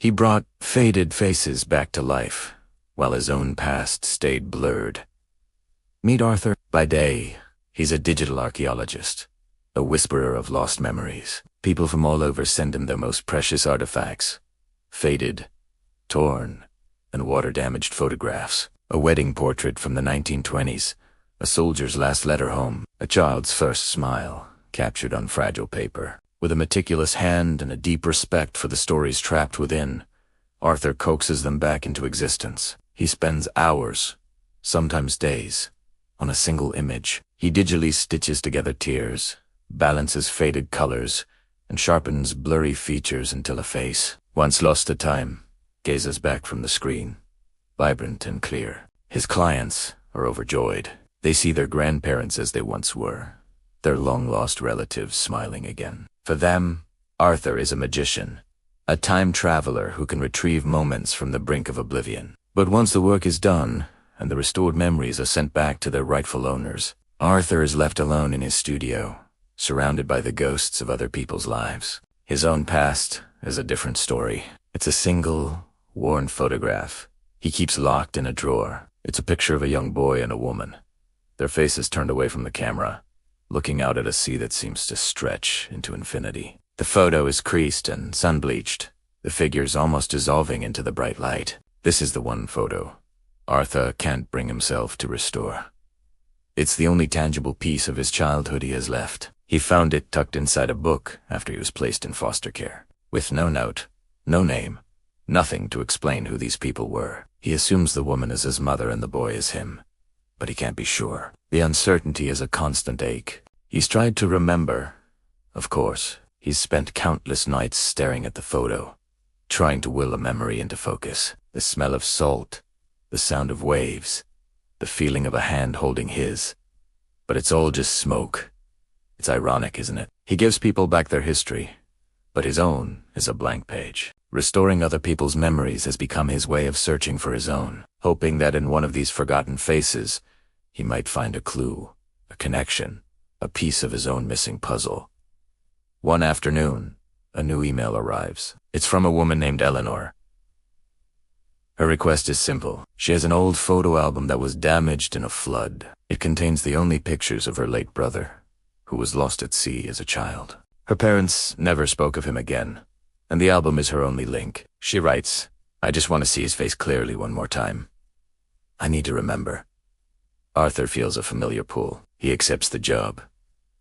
He brought faded faces back to life, while his own past stayed blurred. Meet Arthur. By day, he's a digital archaeologist, a whisperer of lost memories. People from all over send him their most precious artifacts. Faded, torn, and water-damaged photographs. A wedding portrait from the 1920s, a soldier's last letter home, a child's first smile, captured on fragile paper. With a meticulous hand and a deep respect for the stories trapped within, Arthur coaxes them back into existence. He spends hours, sometimes days, on a single image. He digitally stitches together tears, balances faded colors, and sharpens blurry features until a face, once lost to time, gazes back from the screen, vibrant and clear. His clients are overjoyed. They see their grandparents as they once were, their long-lost relatives smiling again. For them, Arthur is a magician, a time traveler who can retrieve moments from the brink of oblivion. But once the work is done, and the restored memories are sent back to their rightful owners, Arthur is left alone in his studio, surrounded by the ghosts of other people's lives. His own past is a different story. It's a single, worn photograph he keeps locked in a drawer. It's a picture of a young boy and a woman, their faces turned away from the camera, looking out at a sea that seems to stretch into infinity. The photo is creased and sun-bleached, the figures almost dissolving into the bright light. This is the one photo Arthur can't bring himself to restore. It's the only tangible piece of his childhood he has left. He found it tucked inside a book after he was placed in foster care, with no note, no name, nothing to explain who these people were. He assumes the woman is his mother and the boy is him, but he can't be sure. The uncertainty is a constant ache. He's tried to remember. Of course, he's spent countless nights staring at the photo, trying to will a memory into focus. The smell of salt, the sound of waves, the feeling of a hand holding his. But it's all just smoke. It's ironic, isn't it? He gives people back their history, but his own is a blank page. Restoring other people's memories has become his way of searching for his own, hoping that in one of these forgotten faces, he might find a clue, a connection, a piece of his own missing puzzle. One afternoon, a new email arrives. It's from a woman named Eleanor. Her request is simple. She has an old photo album that was damaged in a flood. It contains the only pictures of her late brother, who was lost at sea as a child. Her parents never spoke of him again, and the album is her only link. She writes, "I just want to see his face clearly one more time. I need to remember." Arthur feels a familiar pull. He accepts the job,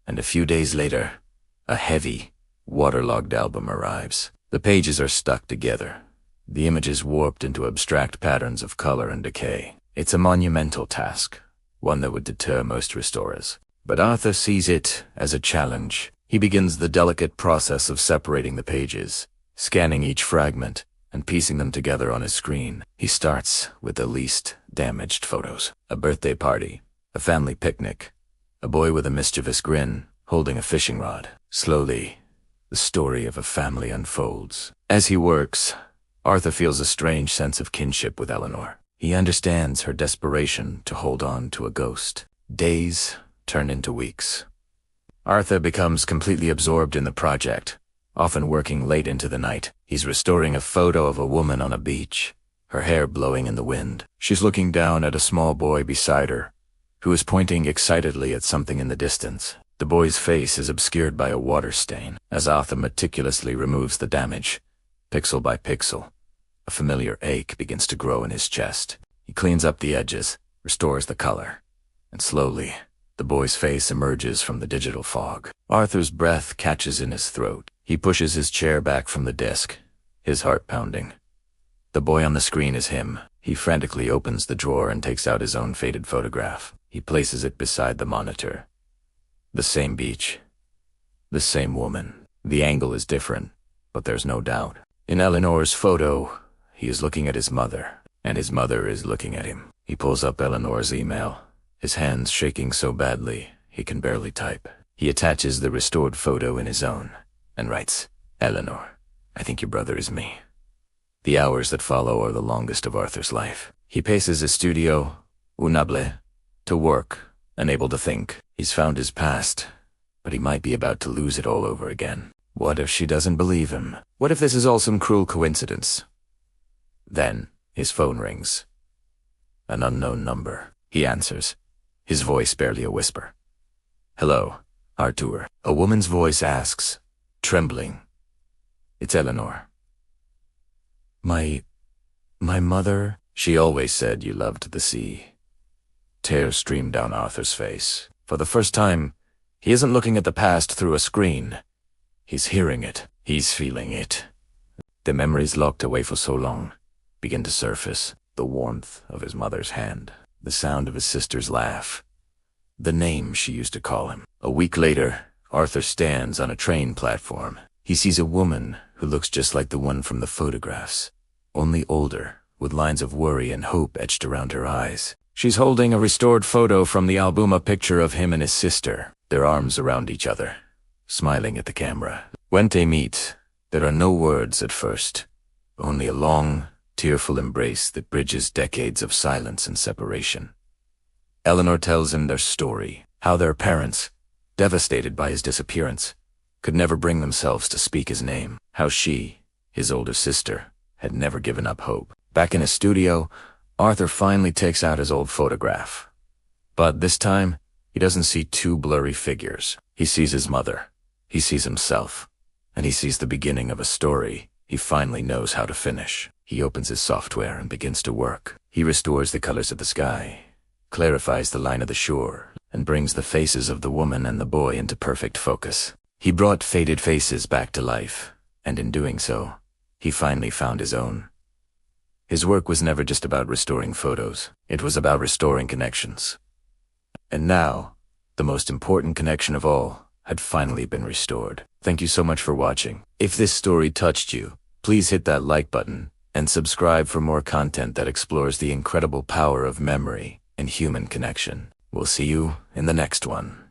and a few days later, a heavy, waterlogged album arrives. The pages are stuck together, the images warped into abstract patterns of color and decay. It's a monumental task, one that would deter most restorers. But Arthur sees it as a challenge. He begins the delicate process of separating the pages, scanning each fragment, and piecing them together on his screen. He starts with the least damaged photos. A birthday party, a family picnic, a boy with a mischievous grin, holding a fishing rod. Slowly, the story of a family unfolds. As he works, Arthur feels a strange sense of kinship with Eleanor. He understands her desperation to hold on to a ghost. Days turn into weeks. Arthur becomes completely absorbed in the project, often working late into the night. He's restoring a photo of a woman on a beach, her hair blowing in the wind. She's looking down at a small boy beside her, who is pointing excitedly at something in the distance. The boy's face is obscured by a water stain. As Arthur meticulously removes the damage, pixel by pixel, a familiar ache begins to grow in his chest. He cleans up the edges, restores the color, and slowly, the boy's face emerges from the digital fog. Arthur's breath catches in his throat. He pushes his chair back from the desk, his heart pounding. The boy on the screen is him. He frantically opens the drawer and takes out his own faded photograph. He places it beside the monitor. The same beach. The same woman. The angle is different, but there's no doubt. In Eleanor's photo, he is looking at his mother, and his mother is looking at him. He pulls up Eleanor's email, his hands shaking so badly he can barely type. He attaches the restored photo in his own and writes, "Eleanor, I think your brother is me." The hours that follow are the longest of Arthur's life. He paces his studio, unable, to work, unable to think. He's found his past, but he might be about to lose it all over again. What if she doesn't believe him? What if this is all some cruel coincidence? Then, his phone rings. An unknown number. He answers, his voice barely a whisper. "Hello, Arthur." A woman's voice asks, trembling. "It's Eleanor." My mother? She always said you loved the sea." Tears streamed down Arthur's face. For the first time, he isn't looking at the past through a screen. He's hearing it. He's feeling it. The memories locked away for so long begin to surface. The warmth of his mother's hand, the sound of his sister's laugh, the name she used to call him. A week later, Arthur stands on a train platform. He sees a woman who looks just like the one from the photographs, only older, with lines of worry and hope etched around her eyes. She's holding a restored photo from the album, a picture of him and his sister, their arms around each other, smiling at the camera. When they meet, there are no words at first, only a long, tearful embrace that bridges decades of silence and separation. Eleanor tells him their story, how their parents, devastated by his disappearance, could never bring themselves to speak his name, how she, his older sister, had never given up hope. Back in his studio, Arthur finally takes out his old photograph. But this time, he doesn't see two blurry figures. He sees his mother, he sees himself, and he sees the beginning of a story he finally knows how to finish. He opens his software and begins to work. He restores the colors of the sky, clarifies the line of the shore, and brings the faces of the woman and the boy into perfect focus. He brought faded faces back to life, and in doing so, he finally found his own. His work was never just about restoring photos. It was about restoring connections. And now, the most important connection of all had finally been restored. Thank you so much for watching. If this story touched you, please hit that like button and subscribe for more content that explores the incredible power of memory and human connection. We'll see you in the next one.